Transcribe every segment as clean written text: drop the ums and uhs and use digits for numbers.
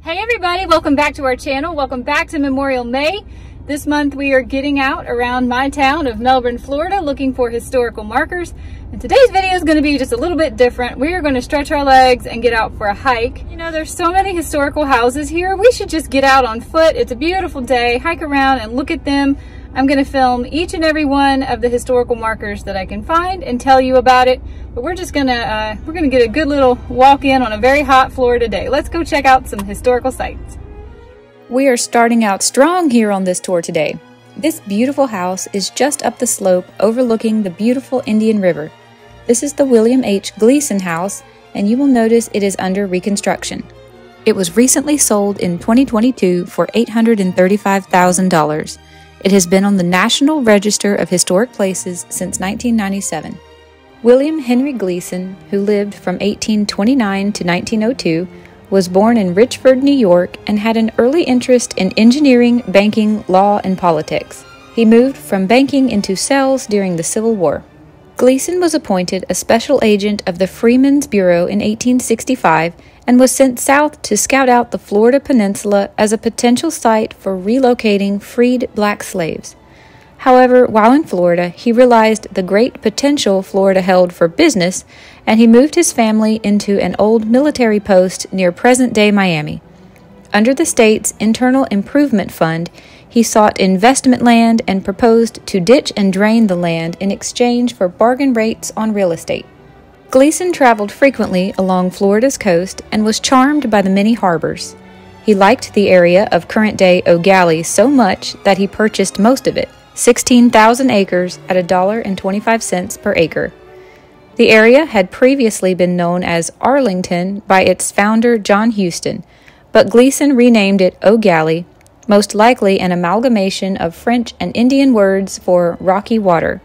Hey everybody, welcome back to our channel. Welcome back to Memorial May. This month we are getting out around my town of Melbourne, Florida, looking for historical markers. And today's video is going to be just a little bit different. We are going to stretch our legs and get out for a hike. You know, there's so many historical houses here. We should just get out on foot. It's a beautiful day. Hike around and look at them. I'm going to film each and every one of the historical markers that I can find and tell you about it. But we're just gonna get a good little walk in on a very hot Florida day. Let's go check out some historical sites. We are starting out strong here on this tour today. This beautiful house is just up the slope overlooking the beautiful Indian River. This is the William H. Gleason house, and you will notice it is under reconstruction. It was recently sold in 2022 for $835,000. It has been on the National Register of Historic Places since 1997. William Henry Gleason, who lived from 1829 to 1902, was born in Richford, New York, and had an early interest in engineering, banking, law, and politics. He moved from banking into sales during the Civil War. Gleason was appointed a special agent of the Freedmen's Bureau in 1865 and was sent south to scout out the Florida Peninsula as a potential site for relocating freed black slaves. However, while in Florida, he realized the great potential Florida held for business, and he moved his family into an old military post near present-day Miami. Under the state's Internal Improvement Fund, he sought investment land and proposed to ditch and drain the land in exchange for bargain rates on real estate. Gleason traveled frequently along Florida's coast and was charmed by the many harbors. He liked the area of current-day Gallie so much that he purchased most of it, 16,000 acres at $1.25 per acre. The area had previously been known as Arlington by its founder John Houston, but Gleason renamed it Gallie, most likely an amalgamation of French and Indian words for rocky water.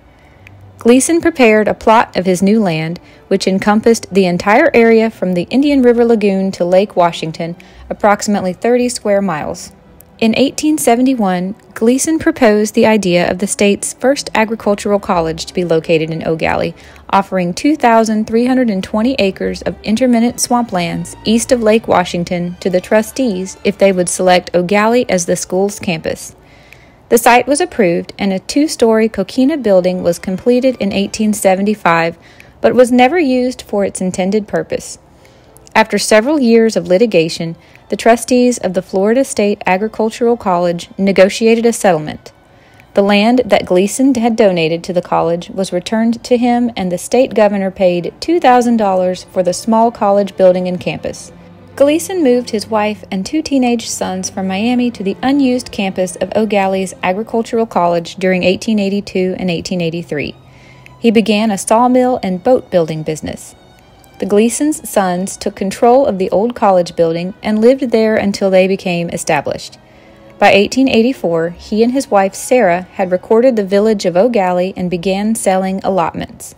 Gleason prepared a plot of his new land, which encompassed the entire area from the Indian River Lagoon to Lake Washington, approximately 30 square miles. In 1871, Gleason proposed the idea of the state's first agricultural college to be located in Gallie, offering 2,320 acres of intermittent swamplands east of Lake Washington to the trustees if they would select Gallie as the school's campus. The site was approved, and a two-story coquina building was completed in 1875, but was never used for its intended purpose. After several years of litigation, the trustees of the Florida State Agricultural College negotiated a settlement. The land that Gleason had donated to the college was returned to him, and the state governor paid $2,000 for the small college building and campus. Gleason moved his wife and two teenage sons from Miami to the unused campus of Gallie's Agricultural College during 1882 and 1883. He began a sawmill and boat building business. The Gleason's sons took control of the old college building and lived there until they became established. By 1884, he and his wife Sarah had recorded the village of Gallie and began selling allotments.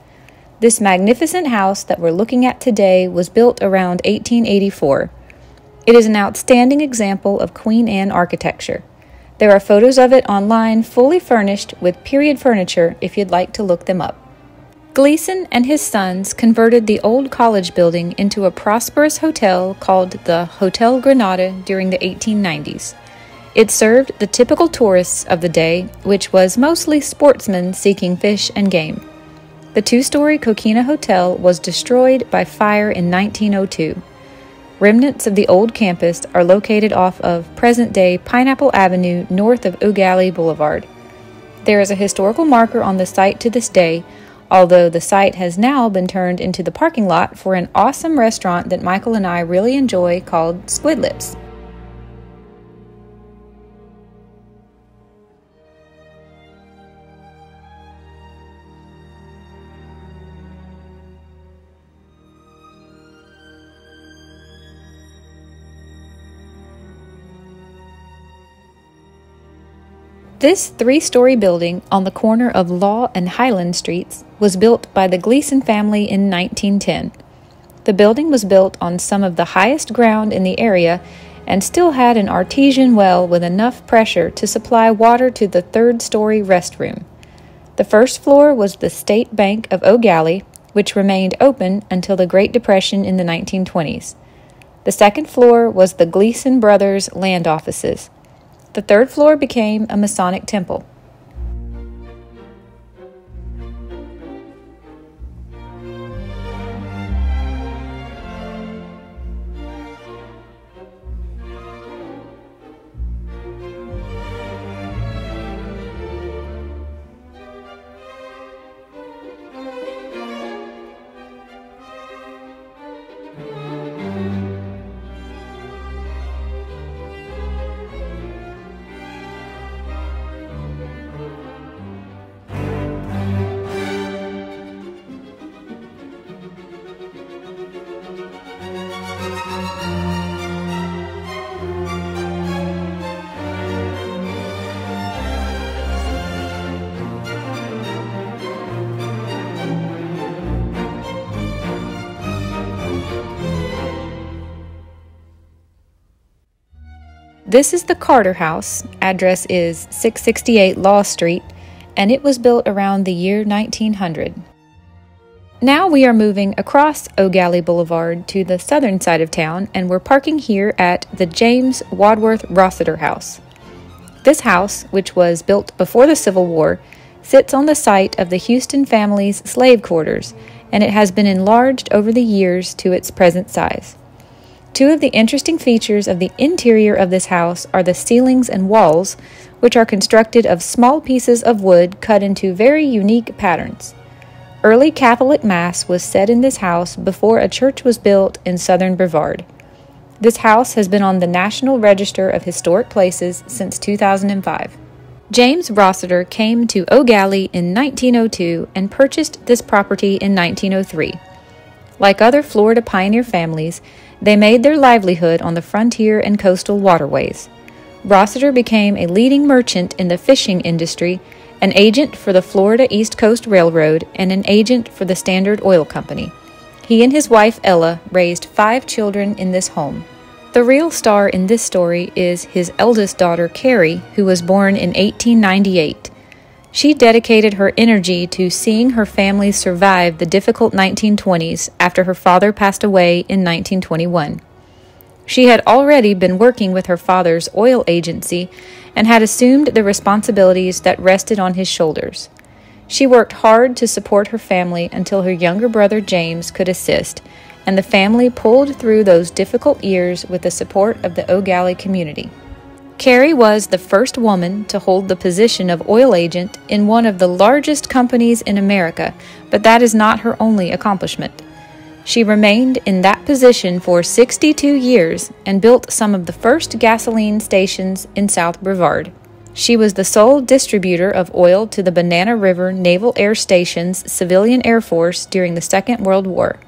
This magnificent house that we're looking at today was built around 1884. It is an outstanding example of Queen Anne architecture. There are photos of it online, fully furnished with period furniture if you'd like to look them up. Gleason and his sons converted the old college building into a prosperous hotel called the Hotel Granada during the 1890s. It served the typical tourists of the day, which was mostly sportsmen seeking fish and game. The two-story Coquina Hotel was destroyed by fire in 1902. Remnants of the old campus are located off of present-day Pineapple Avenue north of Gallie Boulevard. There is a historical marker on the site to this day, although the site has now been turned into the parking lot for an awesome restaurant that Michael and I really enjoy called Squid Lips. This three-story building on the corner of Law and Highland Streets was built by the Gleason family in 1910. The building was built on some of the highest ground in the area and still had an artesian well with enough pressure to supply water to the third-story restroom. The first floor was the State Bank of Gallie, which remained open until the Great Depression in the 1920s. The second floor was the Gleason brothers' land offices. The third floor became a Masonic temple. This is the Carter House. Address is 668 Law Street, and it was built around the year 1900. Now we are moving across Gallie Boulevard to the southern side of town, and we're parking here at the James Wadsworth Rossiter House. This house, which was built before the Civil War, sits on the site of the Houston family's slave quarters, and it has been enlarged over the years to its present size. Two of the interesting features of the interior of this house are the ceilings and walls, which are constructed of small pieces of wood cut into very unique patterns. Early Catholic Mass was said in this house before a church was built in southern Brevard. This house has been on the National Register of Historic Places since 2005. James Rossiter came to Gallie in 1902 and purchased this property in 1903. Like other Florida pioneer families, they made their livelihood on the frontier and coastal waterways. Rossiter became a leading merchant in the fishing industry, an agent for the Florida East Coast Railroad, and an agent for the Standard Oil Company. He and his wife Ella raised 5 children in this home. The real star in this story is his eldest daughter Carrie, who was born in 1898. She dedicated her energy to seeing her family survive the difficult 1920s after her father passed away in 1921. She had already been working with her father's oil agency and had assumed the responsibilities that rested on his shoulders. She worked hard to support her family until her younger brother James could assist, and the family pulled through those difficult years with the support of the Gallie community. Carrie was the first woman to hold the position of oil agent in one of the largest companies in America, but that is not her only accomplishment. She remained in that position for 62 years and built some of the first gasoline stations in South Brevard. She was the sole distributor of oil to the Banana River Naval Air Station's civilian air force during the Second World War.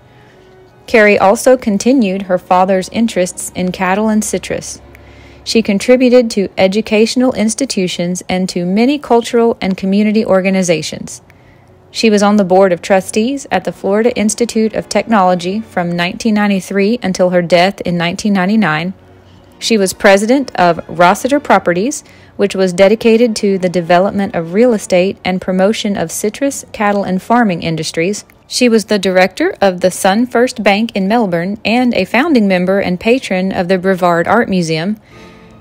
Carrie also continued her father's interests in cattle and citrus. She contributed to educational institutions and to many cultural and community organizations. She was on the board of trustees at the Florida Institute of Technology from 1993 until her death in 1999. She was president of Rossiter Properties, which was dedicated to the development of real estate and promotion of citrus, cattle, and farming industries. She was the director of the Sun First Bank in Melbourne and a founding member and patron of the Brevard Art Museum.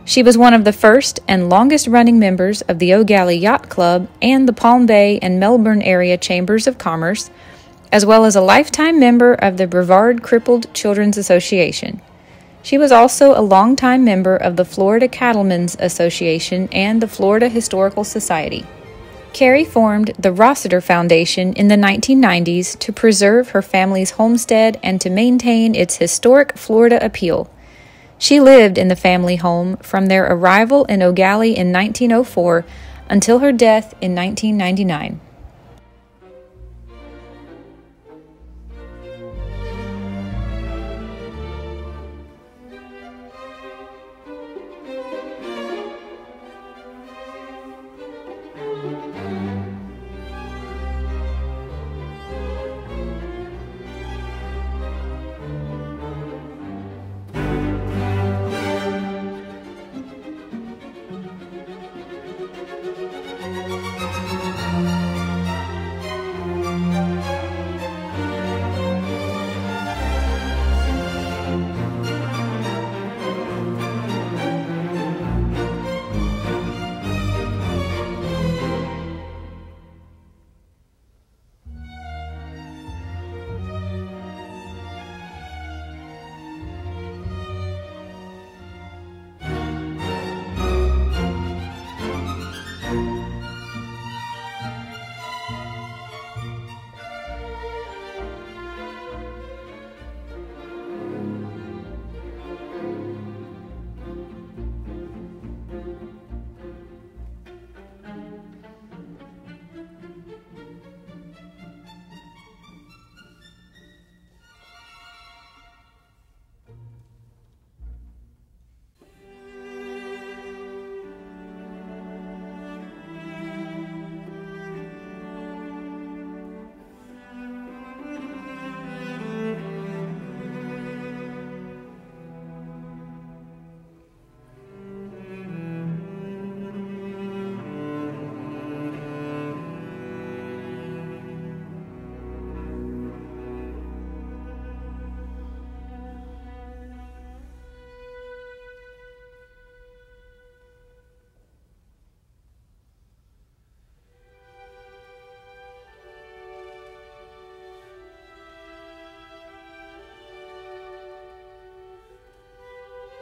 She was one of the first and longest-running members of the Gallie Yacht Club and the Palm Bay and Melbourne area Chambers of Commerce, as well as a lifetime member of the Brevard Crippled Children's Association. She was also a longtime member of the Florida Cattlemen's Association and the Florida Historical Society. Carrie formed the Rossiter Foundation in the 1990s to preserve her family's homestead and to maintain its historic Florida appeal. She lived in the family home from their arrival in Gallie in 1904 until her death in 1999.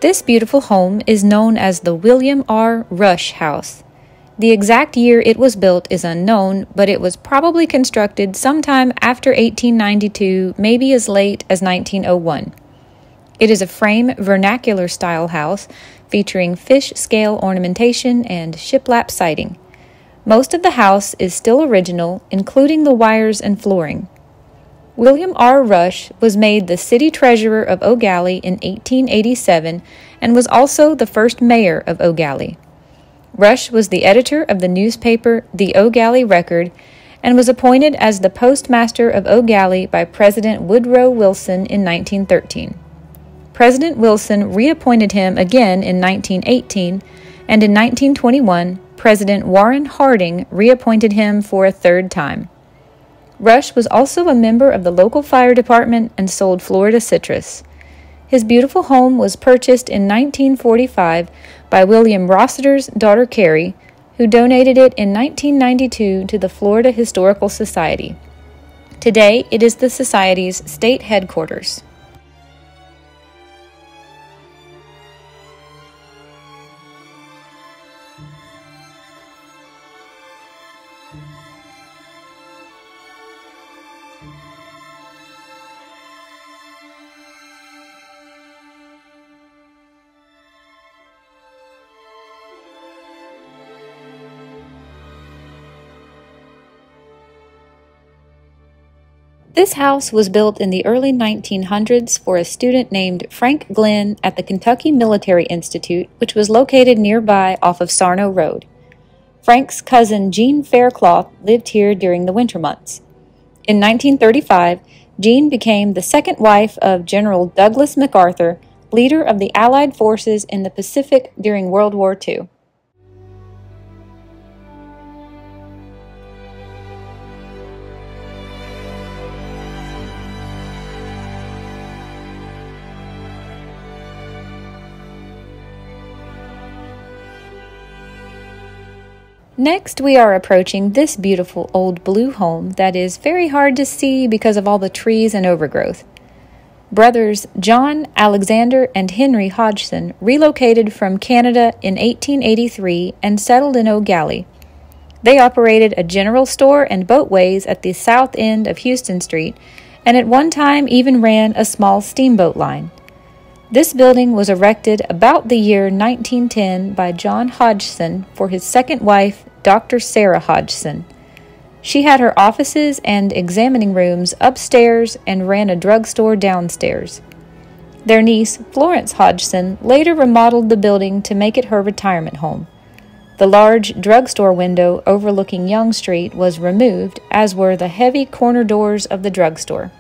This beautiful home is known as the William R. Rush House. The exact year it was built is unknown, but it was probably constructed sometime after 1892, maybe as late as 1901. It is a frame vernacular-style house featuring fish scale ornamentation and shiplap siding. Most of the house is still original, including the wires and flooring. William R. Rush was made the city treasurer of Eau Gallie in 1887 and was also the first mayor of Eau Gallie. Rush was the editor of the newspaper The Eau Gallie Record and was appointed as the postmaster of Eau Gallie by President Woodrow Wilson in 1913. President Wilson reappointed him again in 1918, and in 1921, President Warren Harding reappointed him for a third time. Rush was also a member of the local fire department and sold Florida citrus. His beautiful home was purchased in 1945 by William Rossiter's daughter Carrie, who donated it in 1992 to the Florida Historical Society. Today, it is the Society's state headquarters. This house was built in the early 1900s for a student named Frank Glenn at the Kentucky Military Institute, which was located nearby off of Sarno Road. Frank's cousin Jean Faircloth lived here during the winter months. In 1935, Jean became the second wife of General Douglas MacArthur, leader of the Allied forces in the Pacific during World War II. Next, we are approaching this beautiful old blue home that is very hard to see because of all the trees and overgrowth. Brothers John, Alexander, and Henry Hodgson relocated from Canada in 1883 and settled in Eau Gallie. They operated a general store and boatways at the south end of Houston Street, and at one time even ran a small steamboat line. This building was erected about the year 1910 by John Hodgson for his second wife, Dr. Sarah Hodgson. She had her offices and examining rooms upstairs and ran a drugstore downstairs. Their niece, Florence Hodgson, later remodeled the building to make it her retirement home. The large drugstore window overlooking Young Street was removed, as were the heavy corner doors of the drugstore.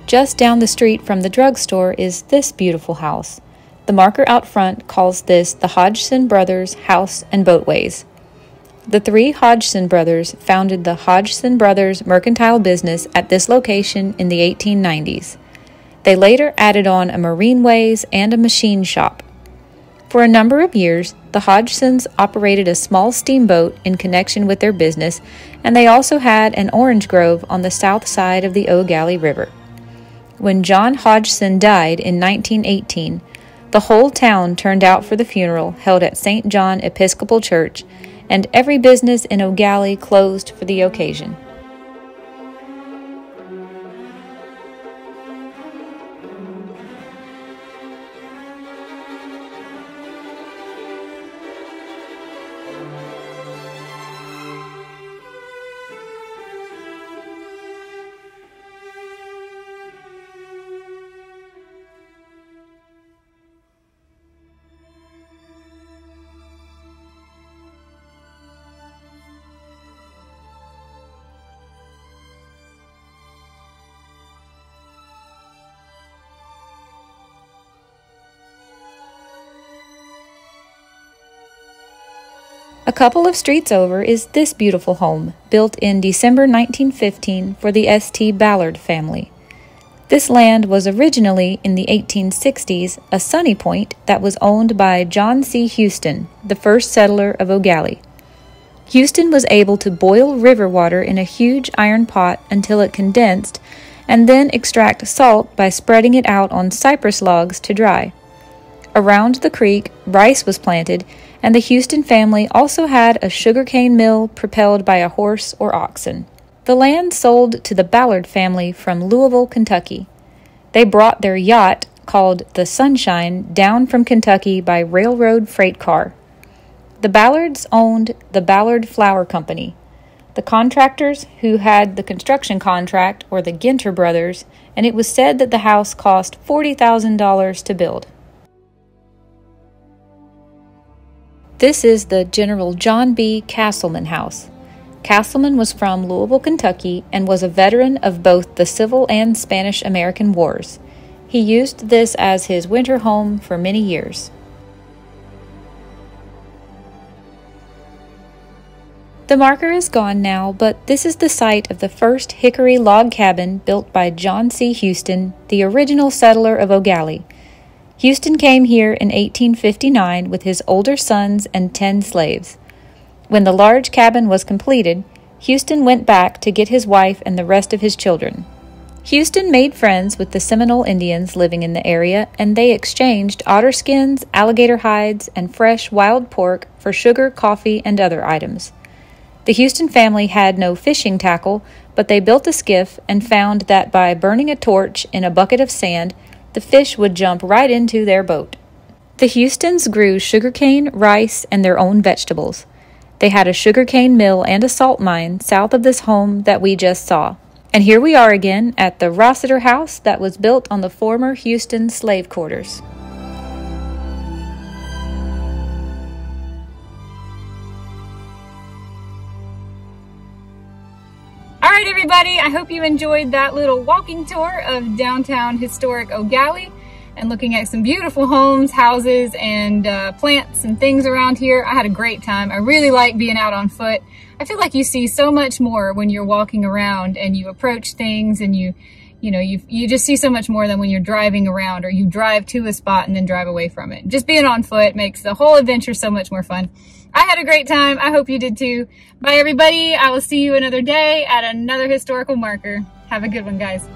Just down the street from the drugstore is this beautiful house. The marker out front calls this the Hodgson Brothers House and Boatways. The three Hodgson brothers founded the Hodgson Brothers mercantile business at this location in the 1890s. They later added on a marine ways and a machine shop. For a number of years, the Hodgsons operated a small steamboat in connection with their business, and they also had an orange grove on the south side of the Eau Gallie River. When John Hodgson died in 1918, the whole town turned out for the funeral held at St. John Episcopal Church, and every business in Eau Gallie closed for the occasion. A couple of streets over is this beautiful home, built in December 1915 for the St. Ballard family. This land was originally, in the 1860s, a sunny point that was owned by John C. Houston, the first settler of Gallie. Houston was able to boil river water in a huge iron pot until it condensed, and then extract salt by spreading it out on cypress logs to dry. Around the creek, rice was planted, and the Houston family also had a sugarcane mill propelled by a horse or oxen. The land sold to the Ballard family from Louisville, Kentucky. They brought their yacht, called the Sunshine, down from Kentucky by railroad freight car. The Ballards owned the Ballard Flour Company. The contractors who had the construction contract were the Ginter brothers, and it was said that the house cost $40,000 to build. This is the General John B. Castleman House. Castleman was from Louisville, Kentucky, and was a veteran of both the Civil and Spanish-American Wars. He used this as his winter home for many years. The marker is gone now, but this is the site of the first Hickory Log Cabin built by John C. Houston, the original settler of Gallie. Houston came here in 1859 with his older sons and 10 slaves. When the large cabin was completed, Houston went back to get his wife and the rest of his children. Houston made friends with the Seminole Indians living in the area, and they exchanged otter skins, alligator hides, and fresh wild pork for sugar, coffee, and other items. The Houston family had no fishing tackle, but they built a skiff and found that by burning a torch in a bucket of sand, the fish would jump right into their boat. The Houstons grew sugarcane, rice, and their own vegetables. They had a sugarcane mill and a salt mine south of this home that we just saw. And here we are again at the Rossiter House that was built on the former Houston slave quarters. All right, everybody, I hope you enjoyed that little walking tour of downtown historic Gallie and looking at some beautiful homes, houses, and plants and things around here. I had a great time. I really like being out on foot. I feel like you see so much more when you're walking around and you approach things, and you just see so much more than when you're driving around or you drive to a spot and then drive away from it. Just being on foot makes the whole adventure so much more fun. I had a great time. I hope you did too. Bye, everybody. I will see you another day at another historical marker. Have a good one, guys.